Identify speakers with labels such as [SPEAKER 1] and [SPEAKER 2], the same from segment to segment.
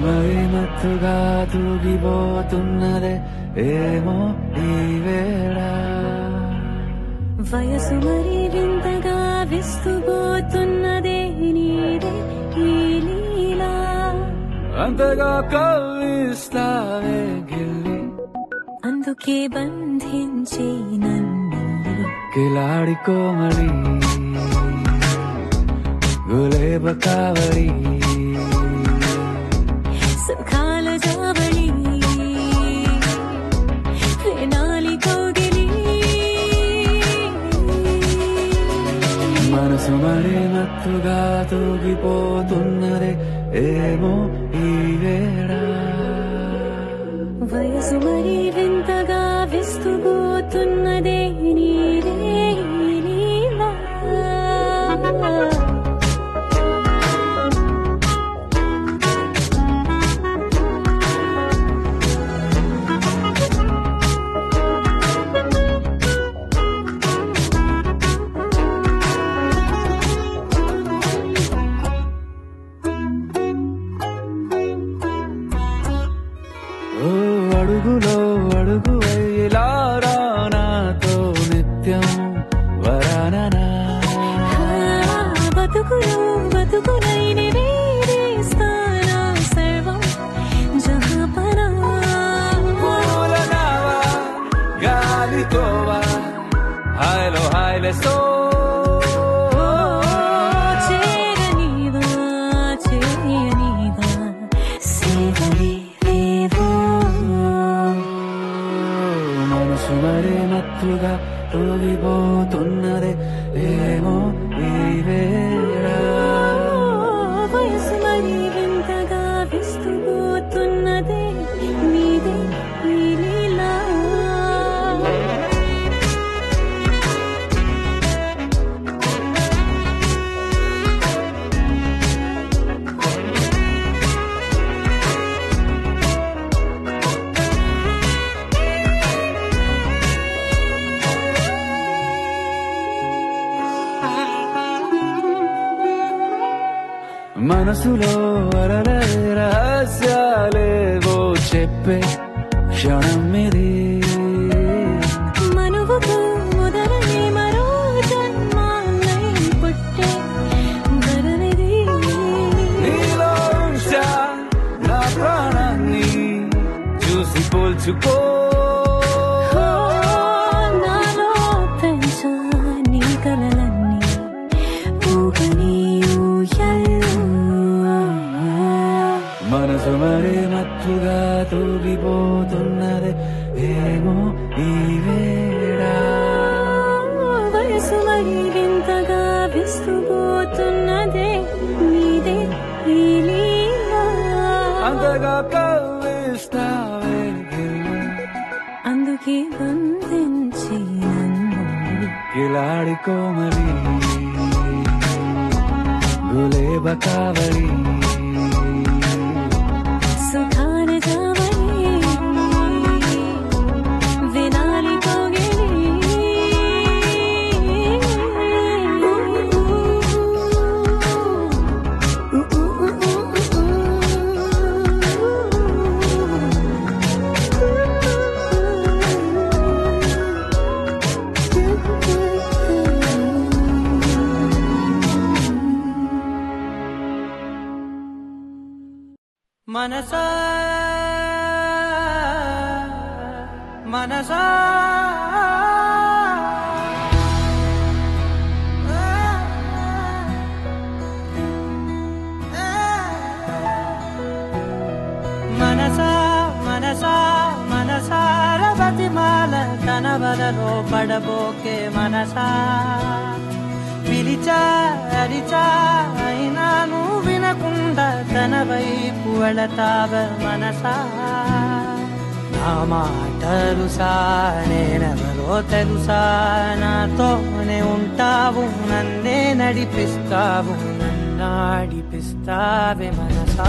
[SPEAKER 1] మరి మత్తుగా తూగిపోతున్నదే ఏమో ఈ వేళ
[SPEAKER 2] వయసు మరి వింతగా విస్తుపోతున్నదే నీదే ఈ లీలా
[SPEAKER 1] అంతగా కవ్విస్తావే గిల్లి
[SPEAKER 2] అందుకే బంధించి నన్ను
[SPEAKER 1] కిలాడి కోమలి గులేబ కావడి
[SPEAKER 2] సుఖాల జాబడి వేనాలి కోగిలి
[SPEAKER 1] మనసు మరి మత్తుగా తూగిపోతున్నదే ఏమో ఈ వేళ
[SPEAKER 2] వయసు మరి వింతగా విస్తుపోతున్నదే నీదే ఈ లీలా
[SPEAKER 1] అడుగులో అడుగు వేలారా నాతో నిత్యం వరాననా
[SPEAKER 2] బతుకులో బతుకునైన వేరేస్తానా సర్వం జహాపనా
[SPEAKER 1] పూలనావా గాలితోవా హాయ్లో హాయ్లే సో
[SPEAKER 2] చేయనీవా చేయనీవా సేవలే
[SPEAKER 1] మనసు మరి మత్తుగా తూగిపోతున్నదే ఏమో ఈ వేళ
[SPEAKER 2] వయసు మరి వింతగా విస్తుపోతున్నదే నీదే ఈ లీలా
[SPEAKER 1] మనసులో అరలే రహస్యాలేవో చెప్పే క్షణం ఇది
[SPEAKER 2] మనువుకు మొదలనే మరో జన్మాన్నై పుట్టే వరమిది
[SPEAKER 1] నీలో ఉంచా నా ప్రాణాన్ని చూసి పోల్చుకో
[SPEAKER 2] నాలో పెంచా నీ కలలన్నీ ఊగని ఊయల్లో
[SPEAKER 1] మనసు మరి మత్తుగా తూగిపోతున్నదే ఏమో ఈ వేళ
[SPEAKER 2] వయసు మరి వింతగా విస్తుపోతున్నదే నీదే ఈ లీలా
[SPEAKER 1] అంతగా కవ్విస్తావే గిల్లి
[SPEAKER 2] అందుకే బంధించి నన్ను
[SPEAKER 1] కిలాడి కోమలి గులేబ కావడి
[SPEAKER 2] సుఖాన జావని వినాలి కోగిలి
[SPEAKER 3] మనసా మనసా మనసా మనసా మనసార బతిమాల తన వలలో పడబోకే మనసా పిలిచా అరిచా అయినా నువ్వు వినకుండా తన వైపు వెళతావ మనసా నా మాటలుసా నేనెవరో తెలుసా నాతోనే ఉంటావు నన్నే నడిపిస్తావు నన్నాడిపిస్తావే మనసా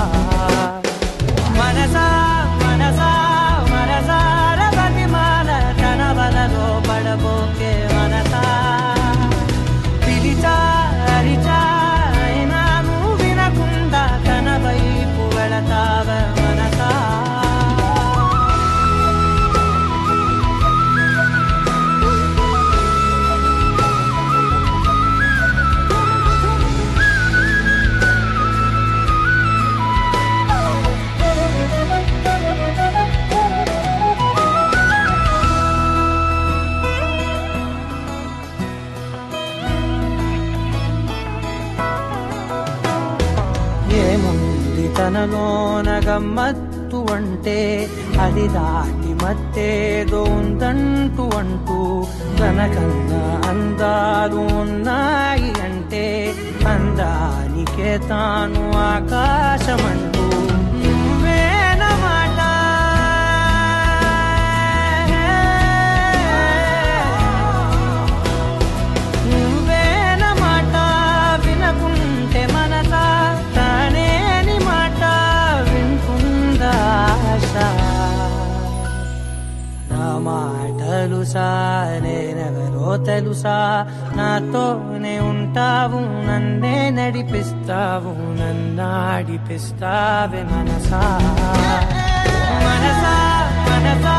[SPEAKER 3] మనసా మనసా మనసార బతిమాల తన వలలో పడబోకే మనసా పిలిచా అరిచా అయినా నువ్వు వినకుండా తన వైపు వెళతావ మనలోన గమ్మత్తు అంటే అది దాటి మత్తేదో ఉందంటూ అంటూ తనకన్నా అందాలు ఉన్నాయి అంటే అందానికే తాను ఆకాశమంటూ నువ్వేనమాట నువ్వేనమాట వినకుంటే మనసా తానేని మాట వింటుందా ఆశ నా మాటలు నేనెవరో తెలుసా నాతోనే ఉంటావు నన్నే నడిపిస్తావు నన్నాడిపిస్తావే మనసా మనసా మనసా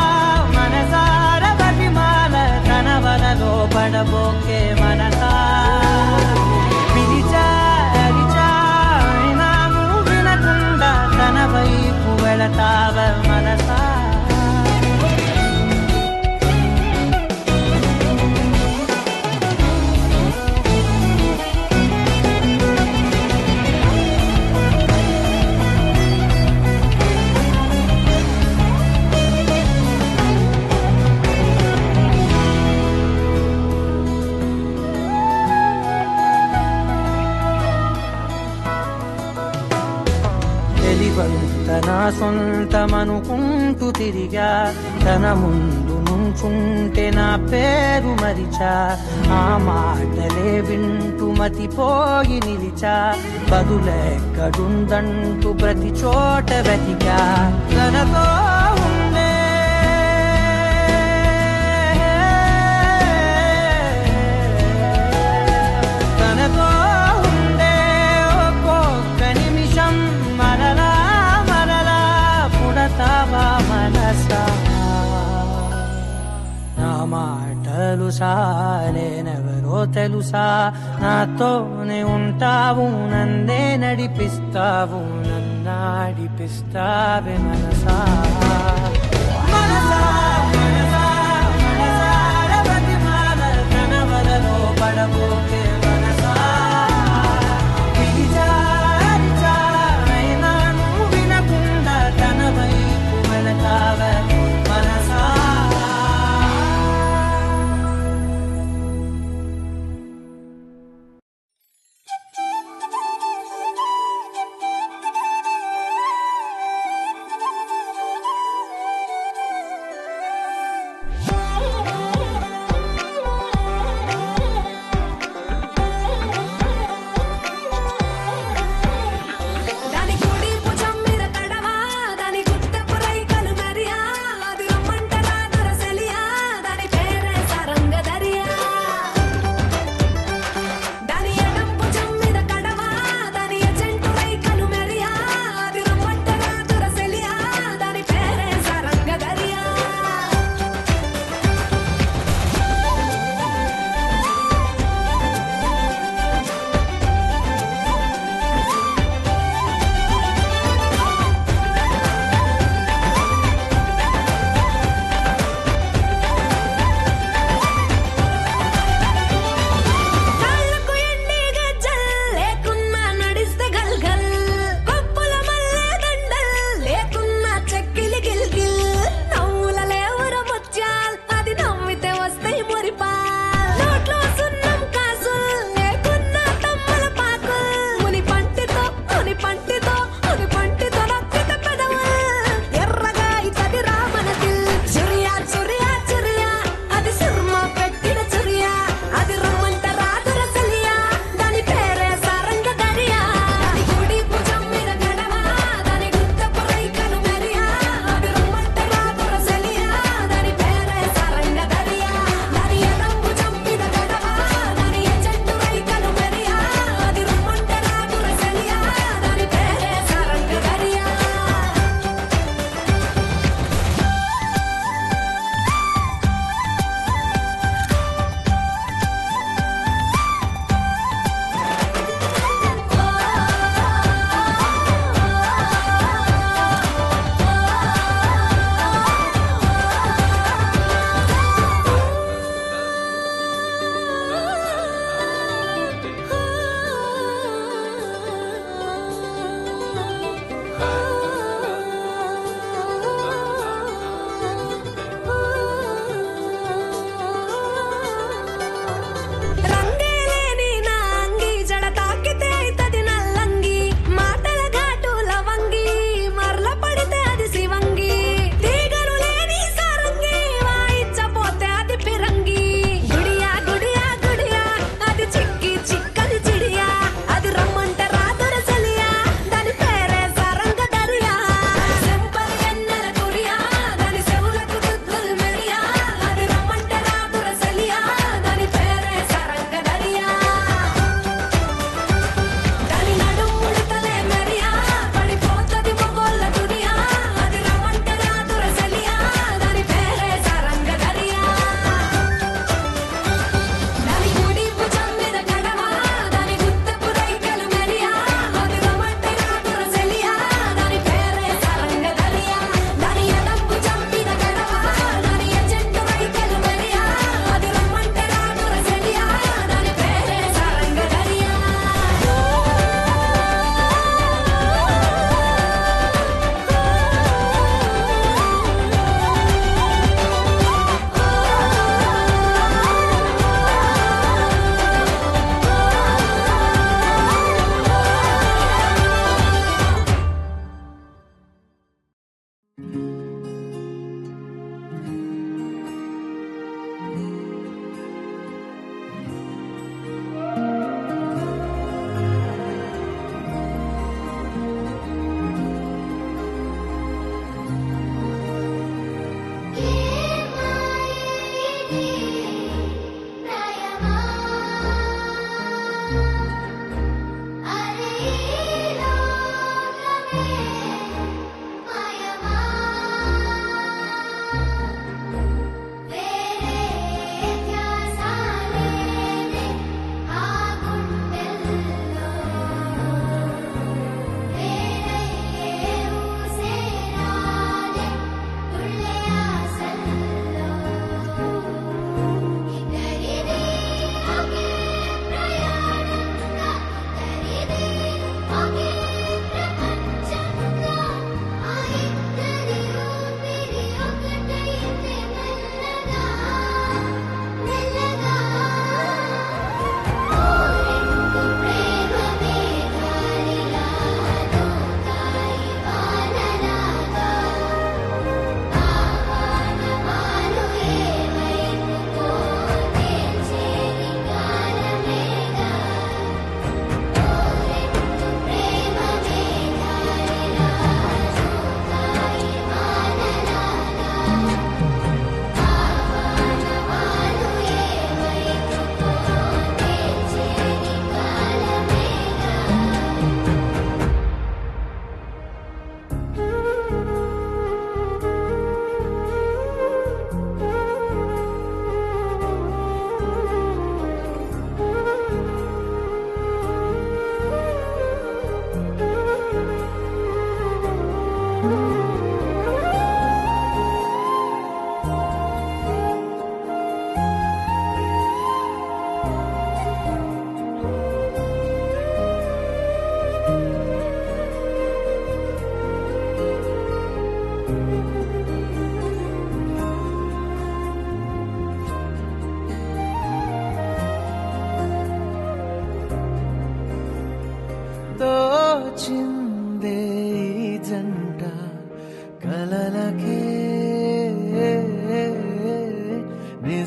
[SPEAKER 3] మనసార బతిమాల తన వలలో పడబోకే మనసా పిలిచా అరిచా అయినా నువ్వు వినకుండా తన వైపు వెళతావ మనసా తన సొంతమనుకుంటూ తిరిగా తన ముందు నుంచుంటే నా పేరు మరిచా ఆ మాటలే వింటూ మతిపోయి నిలిచా బదులెక్కడుందంటూ ప్రతి చోట వెతికా తనతో ఉండే తనతో ఉండే ఒక్కొక్క నిమిషం మరలా పుడతావా మనసా నా మాటలు నేనెవరో తెలుసా నాతోనే ఉంటావు నన్నే నడిపిస్తావు నన్నాడిపిస్తావే మనసా మనసా మనసా మనసార బతిమాల తన వలలో పడబోకే మనసా పిలిచా అరిచా అయినా నువ్వు వినకుండా తన వైపు వెళతావే మనసా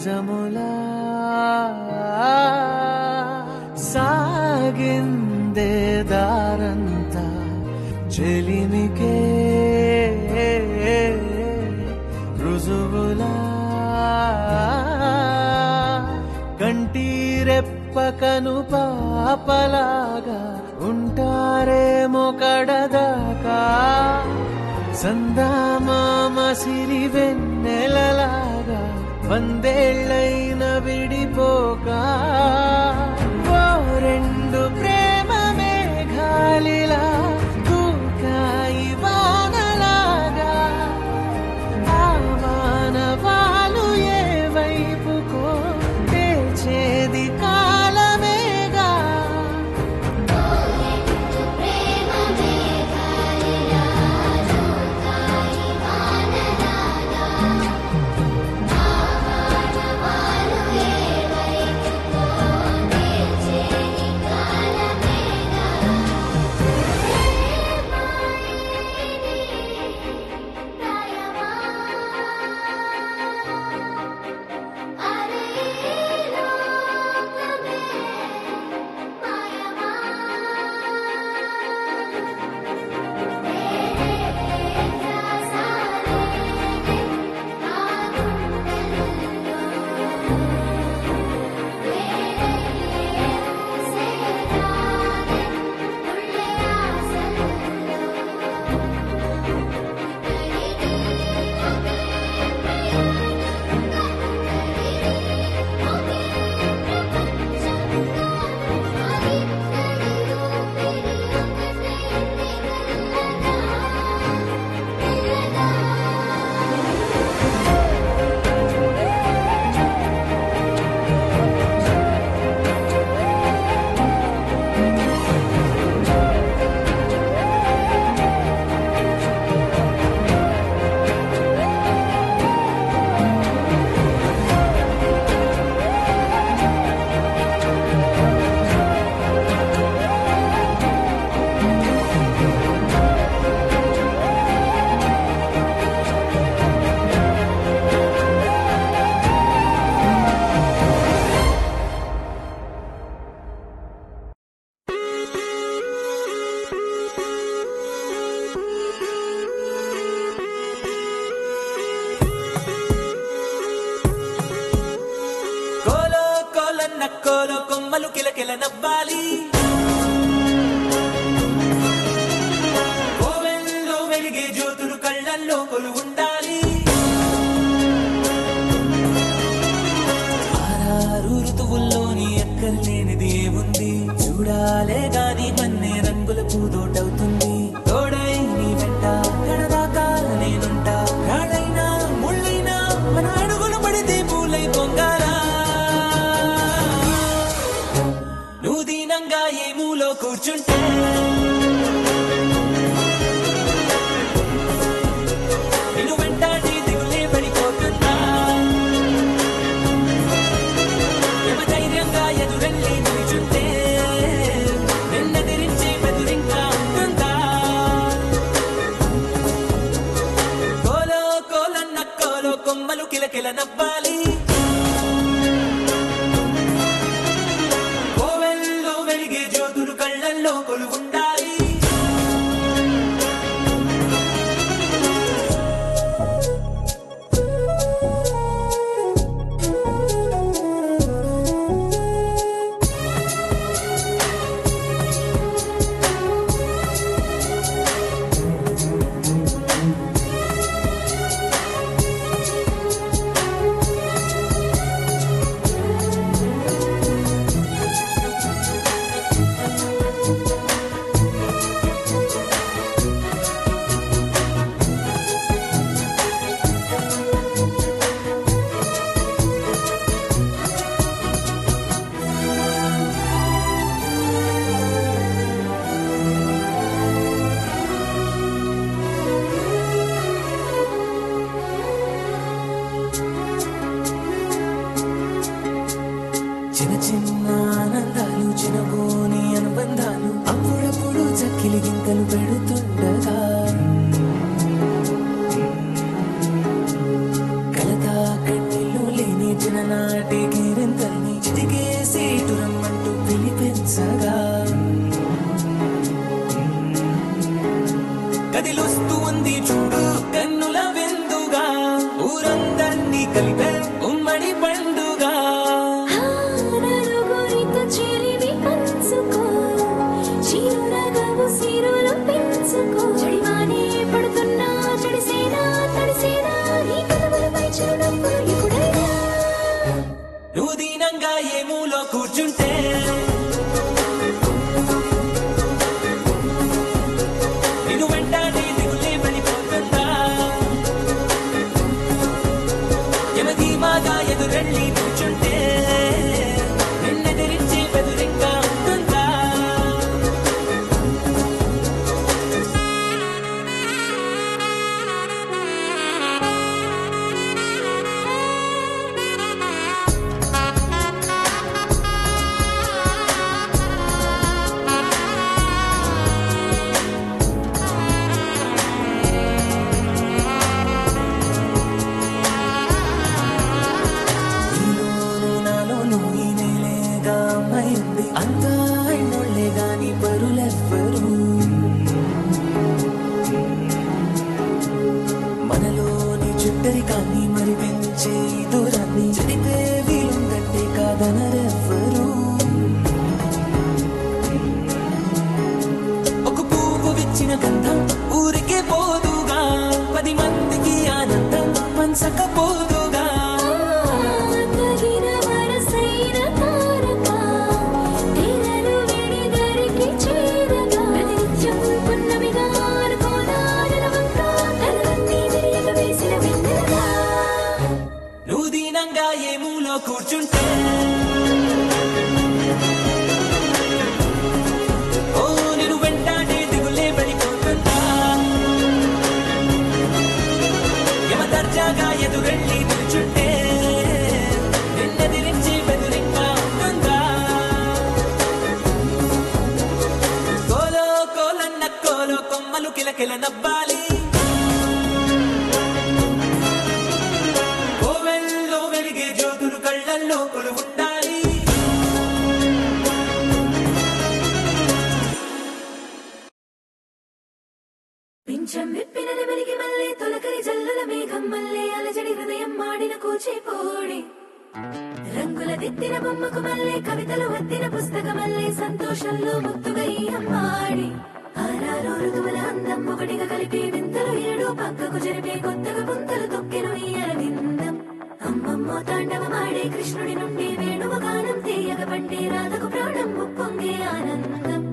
[SPEAKER 3] నిజములా సాగిందే దారంతా చెలిమికే రుజువులా కంటిరెప్పకను పాపలాగా ఉంటారేమో కడదాకా సందామామ సిరి వెన్నెలలాగా వందేళ్ళైన విడిపోక ఓ రెండు ప్రేమ మేఘాలిలా దూకాయి వానలాగా ఆ వానవాలు ఏ వైపుకో తెచేది కాలమేగా నక్కోలో కొమ్మలు కిలకిల నవ్వాలి కోవెల్లో వెలిగే జ్యోతులు కళ్ళల్లో కొలు ఉండాలి ఆరారు ఋతువుల్లోని ఎక్కర్లేనిది ఏముంది చూడాలే గాని మన్నే రంగుల పూదోటవుతుంది తోడై నీ వెంట గడదాకా నేనుంటా రాడైనా ముళ్ళైనా మన అడుగులు పడితే పూలై పొంగారా దీనంగా ఏ మూలో కూర్చుంటే నిన్ను వెంటాడి దిగులే పడిపోతుందా ధైర్యంగా ఎదురెళ్ళి నిలుచుంటే నిన్నెదిరించే బెదురింకా ఉంటుందా కోలో కోలన్న కోలో కొమ్మలు కిలకిల నవ్వాలి కళ్ళల్లో కొలు ఉండాలి చిన్న చిన్న ఆనందాలు చిన్నబోని అనుబంధాలు అప్పుడప్పుడు చక్కిలి గింతలు పెడుతుండగా కలతా కన్నీళ్ళు లేని జననా చిన్ననాటి గిరింతల్ని చిటికేసి టురమ్మంటూ పిలిపించగా కదిలొస్తూ ఉంది చూడు కన్నుల విందుగా ఊరందర్నీ కలిపే ఉమ్మడి పండుగ
[SPEAKER 2] నలుగురితో చెలివి పంచుకో చిరునగవు సిరులు పెంచుకో చెడివానే పడుతున్నా చెడిసేనా తడిసేనా నీ కదవులపై చిరునవ్వులు ఎప్పుడైనా
[SPEAKER 3] నువ్వు దీనంగా ఏ మూలో కూర్చుంటే నిన్ను వెంటాడి దిగులే పడిపోతుందా యమధీమాగా ఎదురెళ్ళి కూర్చుంటే నిన్నెదిరించి బెదురింగా ఉంటుందా నీలోను నాలోను ఈ నేలేగా అమ్మాయింది అంతా ఎన్నోళ్లే గాని పరులెవ్వరు మనలోని చుట్టరికాన్ని మరిపించే దూరాన్ని చెడిపే వీలుందంటే కాదనరెవ్వరు ఒక పువ్వు విచ్చిన గంధం ఊరికే పోదుగా 10 మందికి ఆనందం పంచకపోదుగా
[SPEAKER 2] తగిన వరసైన తారక తెరలు విడిదరికి చేరగా ప్రతినిత్యం పున్నమిగా అనుకోదా నెలవంక తలవన్నీ విరియక వేసిన వెన్నెలగా
[SPEAKER 3] నువ్వు దీనంగా ఏ మూలో కూర్చుంటే ఓ నిన్ను వెంటాడే దిగులే పడిపోతుందా యమదర్జాగా ఎదురెళ్ళి నిల్చుంటే నిన్నెదిరించి బెదురింగా ఉంటుందా కోలో కోలన్న కోలో కొమ్మలు కిలకిల నవ్వాలి కోవెల్లో వెలిగే జ్యోతులు కళ్ళల్లో కొలువుండాలి
[SPEAKER 2] పింఛం విప్పిన నెమలికి మల్లె తొలకరి జల్లుల మేఘం మల్లె అలజడి హృదయం మాడిన కూచిపూడి రంగుల దిద్దిన బొమ్మకు మల్లె కవితలు వద్దిన పుస్తక మల్లె సంతోషంలో ముత్తుగా ఈ అమ్మాడి ఆరారు ఋతువుల అందం ఒకటిగా కలిపి వింతలు ఏడు పక్కకు జరిపే కొత్తగా పుంతలు తొక్కెను ఈ అరవిందం అమ్మమ్మో తాండవమాడే కృష్ణుడి నుండి వేణువ గానం తీయగ పండే రాధకు ప్రాణం ఉప్పొంగే ఆనందం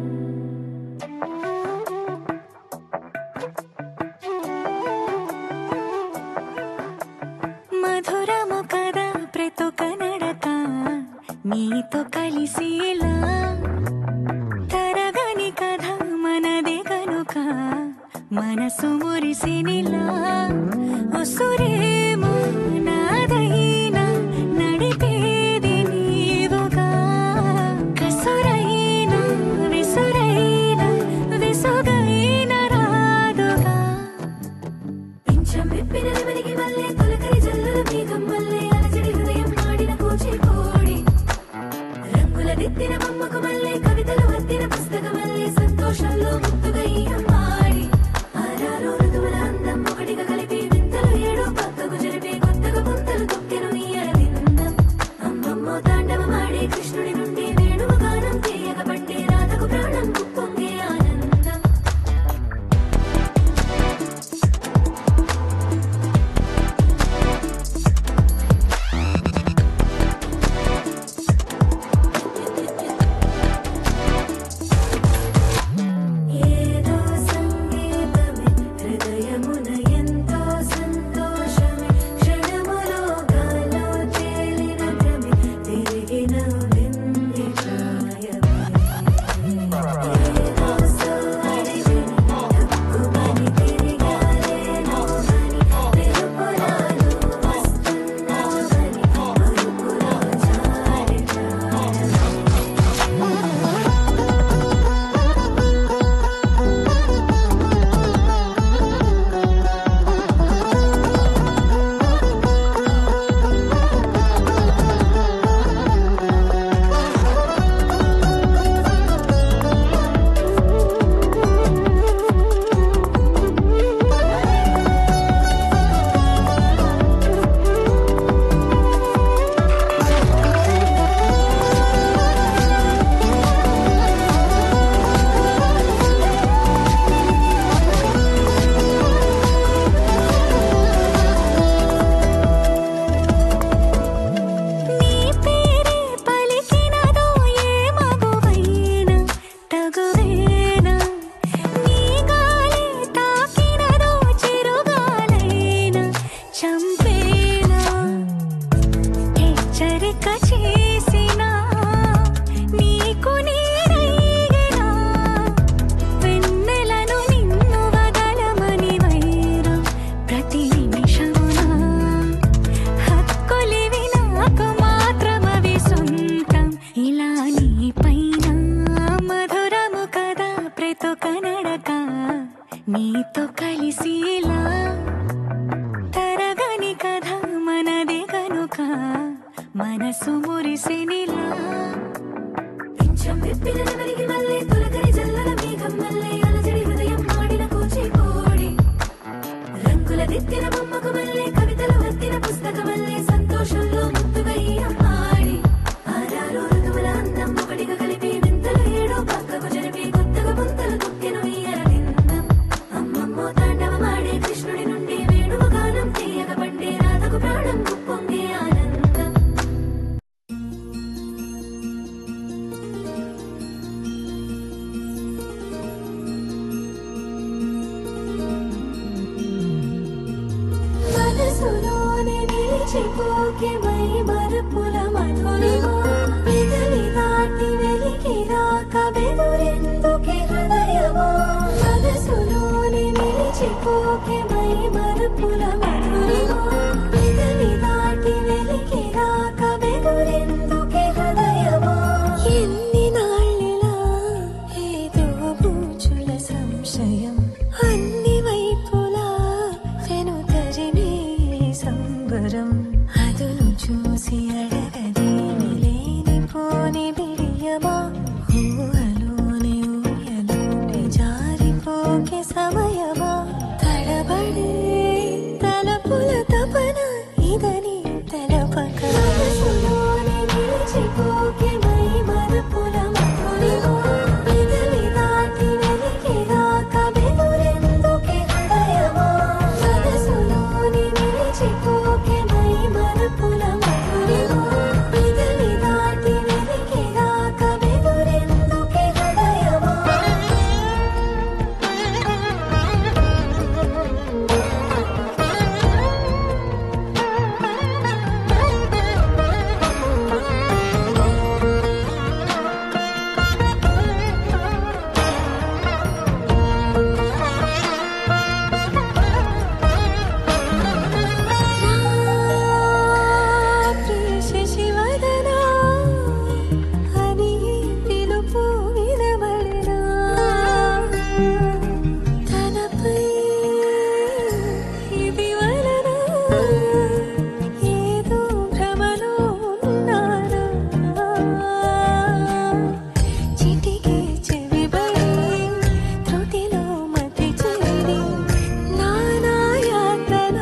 [SPEAKER 2] మధురము కదా ప్రతి ఒక్క నడక నీతో కలిసేలా తరగని కథ మనదే కనుక మనసు మురిసినిలా ఉసురేమో నాదైనా నడిపేది నీవుగా కసురైనా విసురైనా విసుగైన రాదుగా పింఛం విప్పిన నెమలికి మల్లె తొలకరి జల్లుల మేఘం మల్లె అలజడి హృదయం మాడిన కూచిపూడి రంగుల దిద్దిన బొమ్మకు మల్లె కవితలు వద్దిన పుస్తక మల్లె సంతోషంలో ముత్తుగా ఈ అమ్మాడి ఆరారు ఋతువుల అందం ఒకటిగా కలిపి వింతలు ఏడు పక్క లేక చేసినా నీకు నేనైనా వెన్నెలను నిన్ను వదలమని వైరా ప్రతి నిమిషమున హక్కులివి నాకు మాత్రమవి సొంతం ఇలా నీ పైన మధురము కదా ప్రతొక నడక నీతో కలిసిలా తరగని కథ మనదే కనుక మనసు మురిసినిలా పింఛం విప్పిన నెమలికి మల్లె తొలకరి జల్లల మేఘం మల్లె అలజడి హృదయం మాడిన కూచిపూడి రంగుల దిద్దిన బొమ్మకు మల్లె కవితలు వత్తిన పుస్తక మల్లె సంతోషంలో ముద్దుగా ఈ అమ్మాడి ఆరారు ఋతువుల అందం ఒకటిగా కలిపి వింతలు ఏడో పక్కకు జరిపి కొత్తగా పుంతలు తొక్కెను ఈ అరవిందం అమ్మమ్మో తాండవమాడే కృష్ణుడి నుండి వేణువు గానం తీయగ పండే రాధకు ప్రాణం పొంగే ఆనందం మనసులోనే నిలిచిపోకే మై మరపుల మధురిమో పెదవి దాటి వెలికి రాక బెదురెందుకే హృదయమో మనసులోనే నిలిచిపోకే మై మరపుల మధురిమో పెదవి దాటి వెలికి రాక బెదురెందుకే హృదయమో ఎన్ని నాళ్ళిలా ఏదో బూచుల సంశయం అన్ని వైపులా వెను తరిమే సంబరం అదును చూసి అడగదేమి లేనిపోని బిడియమా ఊహలోని ఊయలోని జారిపోకే సమయమా తడబడే తలపుల తపన ఇదని తెలపక మనసులోనే నిలిచిపోకే మై మరపుల మధురిమో పెదవి దాటి వెలికి రాక బెదురెందుకే హృదయమో మనసులోనే నిలిచిపోకే మై మరపుల మధురిమో పెదవి దాటి వెలికి రాక బెదురెందుకే హృదయమో శశివదనా అని పిలుపు వినబడనా తనపై ఇది వలన ఏదో భ్రమలో ఉన్నానా చిటికే చెవిబడి త్రుటిలో మతి చేరి నానా యాతన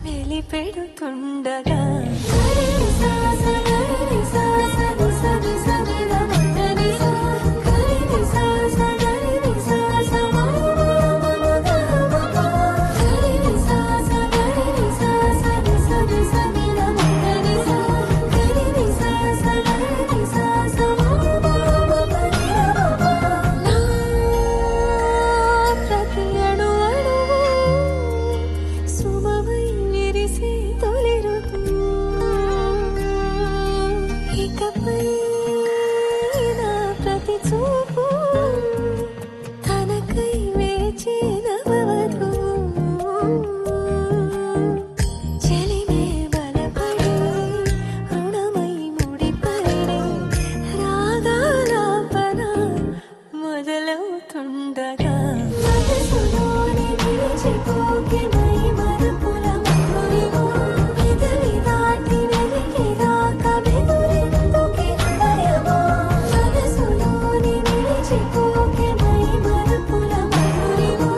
[SPEAKER 2] వెలిపెడుతుండగా ప్రతి అణు అణువు సుమమై విరిసి తొలి ఋతువు ఇకపై నా ప్రతి చూపు తనకై వేచి నవవధువు చెలిమే బలపడి రుణమై ముడిపడి రాగాలాపన మొదలవుతుండగా మనసులోనే నిలిచిపోకే మై మరపుల మధురిమో పెదవి దాటి వెలికి రాక బెదురెందుకే హృదయమో మనసులోనే నిలిచిపోకే మై మరపుల మధురిమో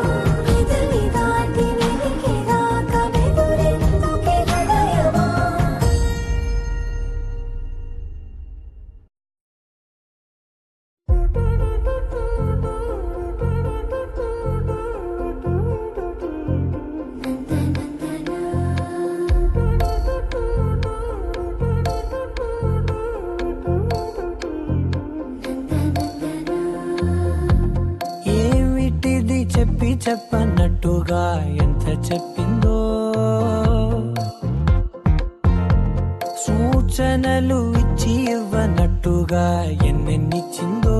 [SPEAKER 2] పెదవి దాటి వెలికి రాక బెదురెందుకే హృదయమో
[SPEAKER 1] ఏమిటిది చెప్పి చెప్పన్నట్టుగా ఎంత చెప్పిందో సూచన సూచనలు ఇచ్చి ఇవ్వనట్టుగా ఎన్నెన్నిచ్చిందో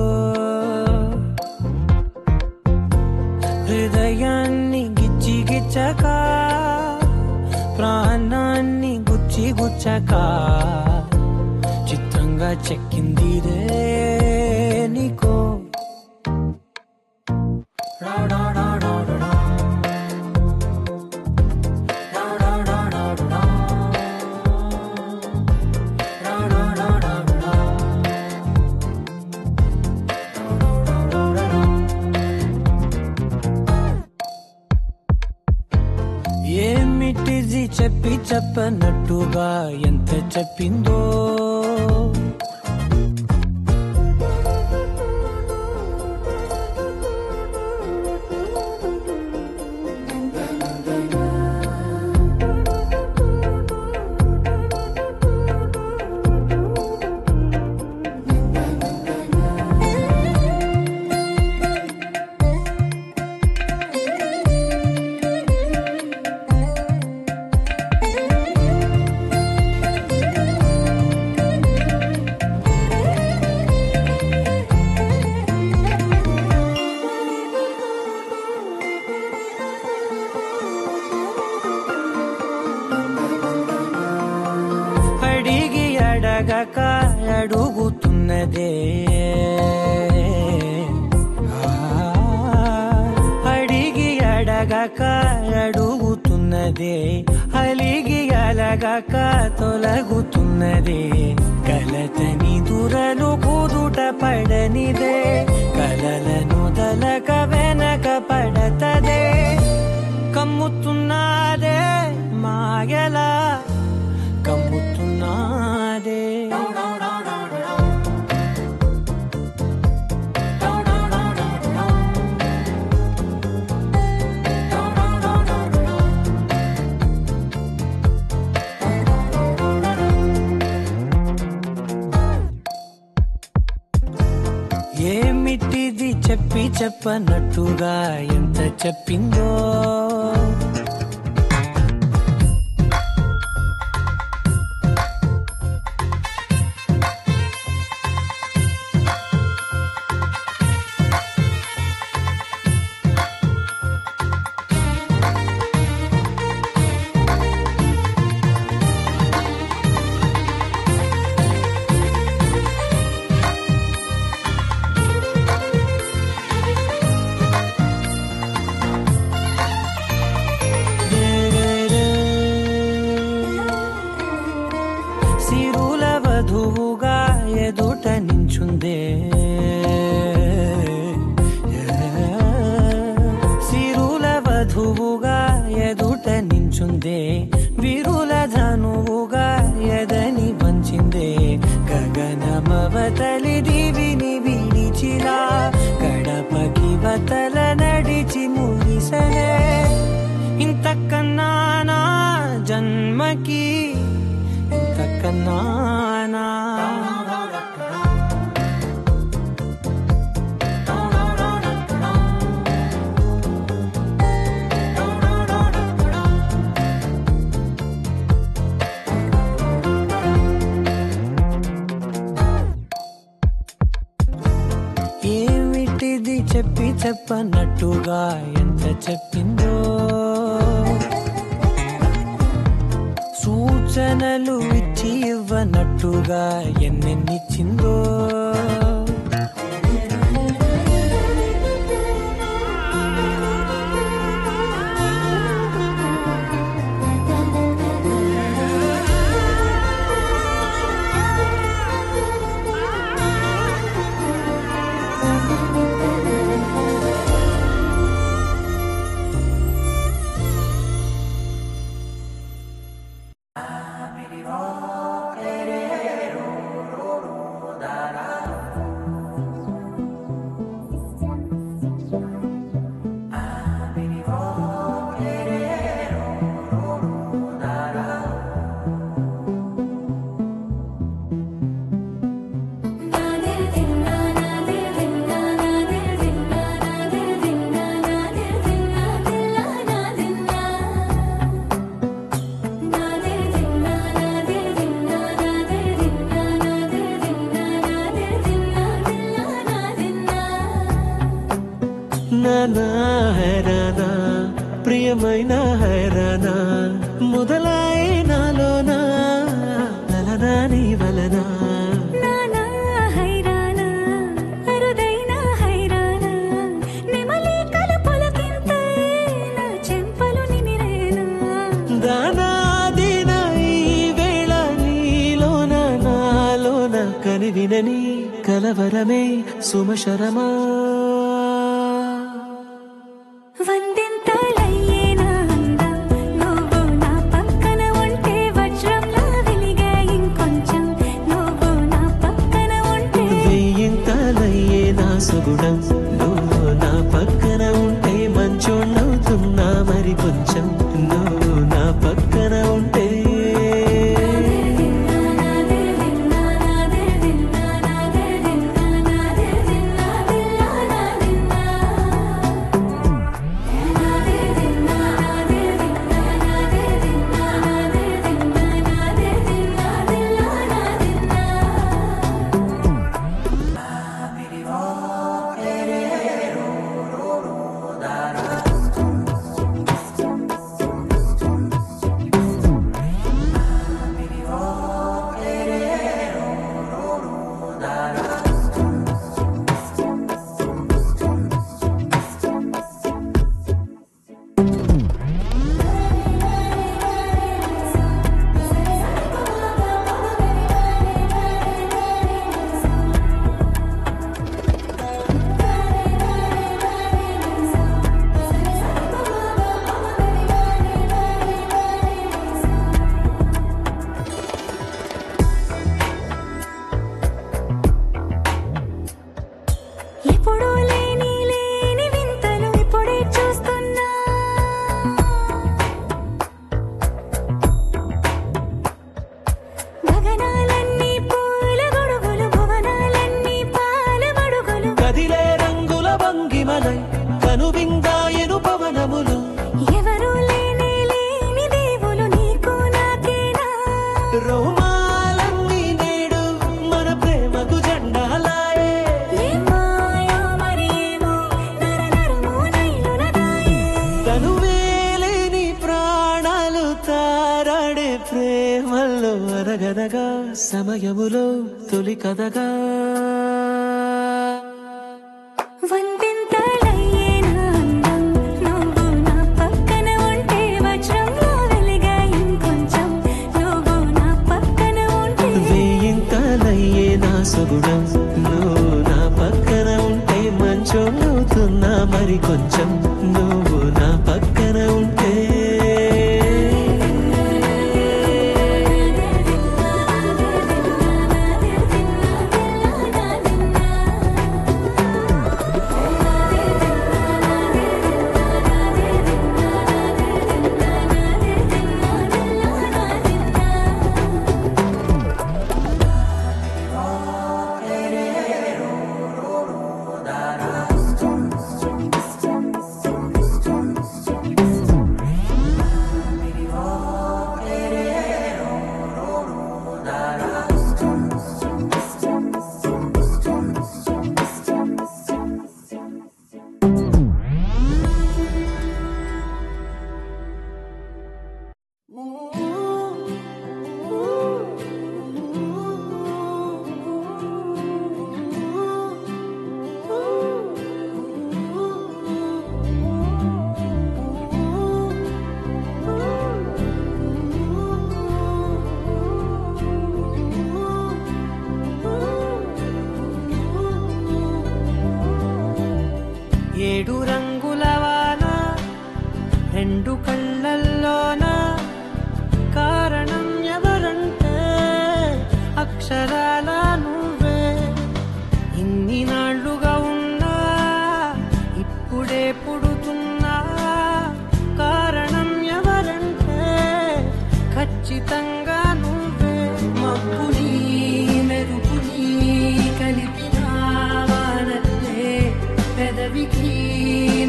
[SPEAKER 1] హృదయాన్ని గిచ్చి గిచ్చక ప్రాణాన్ని గుచ్చి గుచ్చక చిత్రంగా చెక్కిందిరే నీకో ఏమిటిది చెప్పి చెప్పనట్టుగా ఎంత చెప్పిందో అడిగి అడగక అడుగుతున్నదే అడిగి అడగక అడుగుతున్నదే అలిగి అలగక తొలగుతున్నదే కలతని దురలు కుదుట పడనిదే కలలను దలక వెనక పడతదే కమ్ముతున్నదే మాయలా కమ్ముతున్నదే ఏమిటిది చెప్పి చెప్పనట్టుగా ఎంత చెప్పిందో సిరుల వధువుగా ఎదుట నించుందే సిరుల వధువుగా ఎదుట నించుందే విరుల ధనువుగా ఎదని వంచిందే గగనమవతలి దివిని విడిచిలా గడపకి వతల నడిచి ముగిసనే ఇంతకన్నా నా జన్మకి ఇంతకన్నా ఏమిటిది చెప్పి చెప్పనట్టుగా ఎంత చెప్పిందో సూచనలు ఇచ్చి ఇవ్వనట్టుగా ఎన్నెన్నిచ్చిందో హైరానా హైరానా ప్రియమైన హైరానా మొదలై నాలోనా నలనా నీ వలనా వినని కలవరమే సుమశరమా
[SPEAKER 2] వందెంతలయ్యేనా అందం నువ్వు నా పక్కన ఉంటే వజ్రంలా వెలిగా ఇంకొంచెం నువ్వు నా పక్కన ఉంటే
[SPEAKER 1] వెయ్యింతలయ్యేనా సుగుణం నువ్వు నా పక్కన ఉంటే మంచోళ్ళవుతున్నా మరి కొంచెం నువ్వు నా పక్కన ఉంటే గదగా సమయములో తొలి కదగా
[SPEAKER 2] వందెంతలయ్యేనా అందం నువ్వు నా పక్కన ఉంటే వజ్రంలా వెలిగా ఇంకొంచెం నువ్వు నా పక్కన ఉంటే
[SPEAKER 1] వెయ్యింతలయ్యేనా సుగుణం నువ్వు నా పక్కన ఉంటే మంచోళ్ళవుతున్నా మరి కొంచెం నువ్వు నా పక్కన ఉంటే ఏడు రంగుల వాన రెండు కళ్ళల్లోన కారణం ఎవరంటే అక్షరాల నువ్వే ఇన్ని నాళ్లుగా ఉన్నా ఇప్పుడే పుడుతున్నా కారణం ఎవరంటే ఖచ్చితంగా నువ్వే మబ్బుని మెరుపుని కలిపిన వానల్లే పెదవికి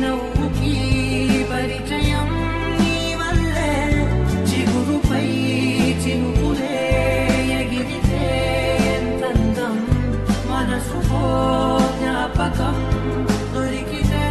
[SPEAKER 1] నవ్వుకి పరిచయం నీ వల్లే చిగురుపై చినుకులే ఎగిరితే ఎంతందం మనసుకో జ్ఞాపకం దొరికితే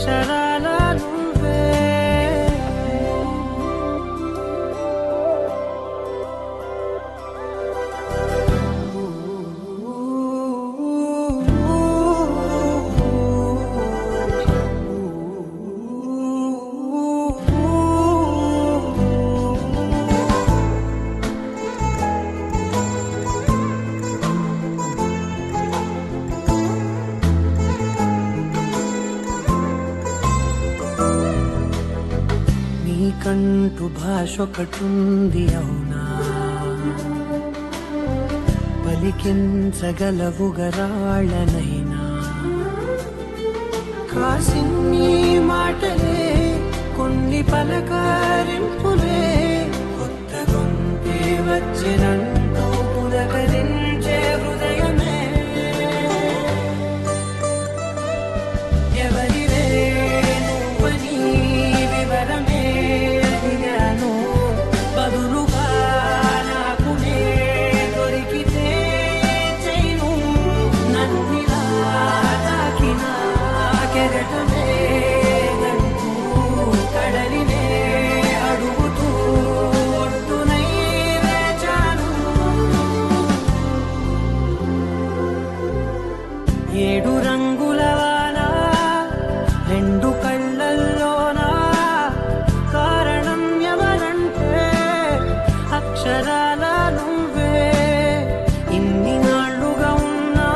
[SPEAKER 1] అక్షరాల నువ్వే నీకంటూ భాష ఒకటుంది అవునా పలికించగలవు గరాళ్ళనైనా కాసిన్ని మాటలే కొన్ని పలకరింపులే కొత్త గొంతే వచ్చినంటూ పులకరించే హృదయమే ఎవరివే నువ్వని వివరమే అడిగాను బదులుగా నాకునే దొరికితే చేయను నన్నిలా తాకిన కెరటమే గంటూ కడలినే అడుగుతూ ఒడ్డునై వేచాను ఏడు రంగుల వాన రెండు కళ్ళల్లోనా కారణం ఎవరంటే అక్షరాల నువ్వే ఇన్ని నాళ్ళుగా ఉన్నా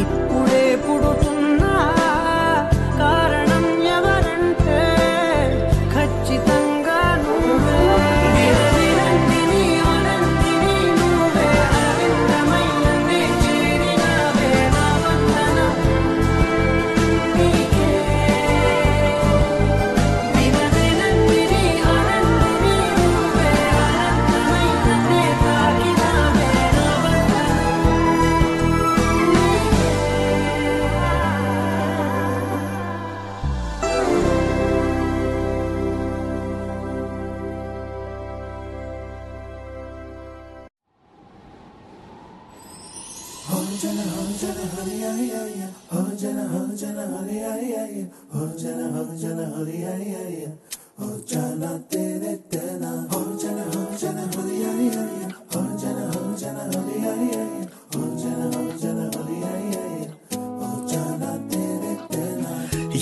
[SPEAKER 1] ఇప్పుడే పుడుతున్నా కారణం ఎవరంటే ఖచ్చితంగా నువ్వే విరవిరందిని అనంతిని నువ్వే అరవిందమయ్యనే చేరినావే నా వందనం నీకే విరవిరందిని అనంతిని నువ్వే అనంతమయ్యనే తాకినావే నా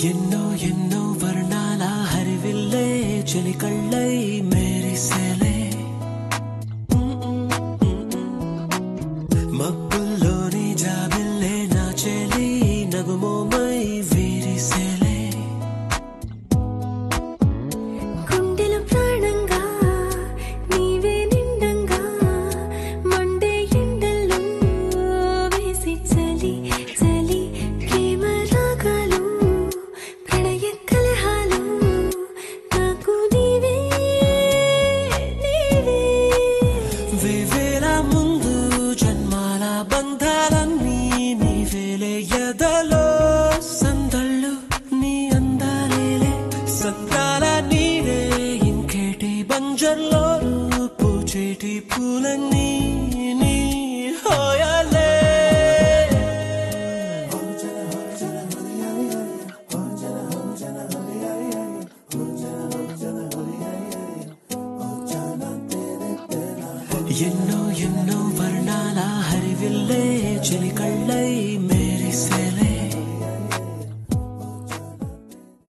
[SPEAKER 3] ఎన్నో ఎన్నో వర్ణాల హరివిల్లే చెలికళ్ళై మేరిసేలే మబ్బుల్లోని జాబిల్లే నా చెలి నగుమోమై వీరిసేలే
[SPEAKER 2] గుండెల ప్రాణంగా నీవే నిండంగా మండే ఎండల్లో వేసి చలి చలి ప్రేమ రాగాలు ప్రణయ కలహాలు నాకు నీవే నీవే
[SPEAKER 3] వేవేల ముందు జన్మాల బంధాలన్నీ నీవేలే ఎదలో సందళ్ళు నీ అందాలేలే సత్రాల నీరే ఇంకేటి బంజర్లో పూచేటి పూలన్నీ నీ హోయాలే ఎన్నో ఎన్నో వర్ణాల హరివిల్లే చెలికళ్ళై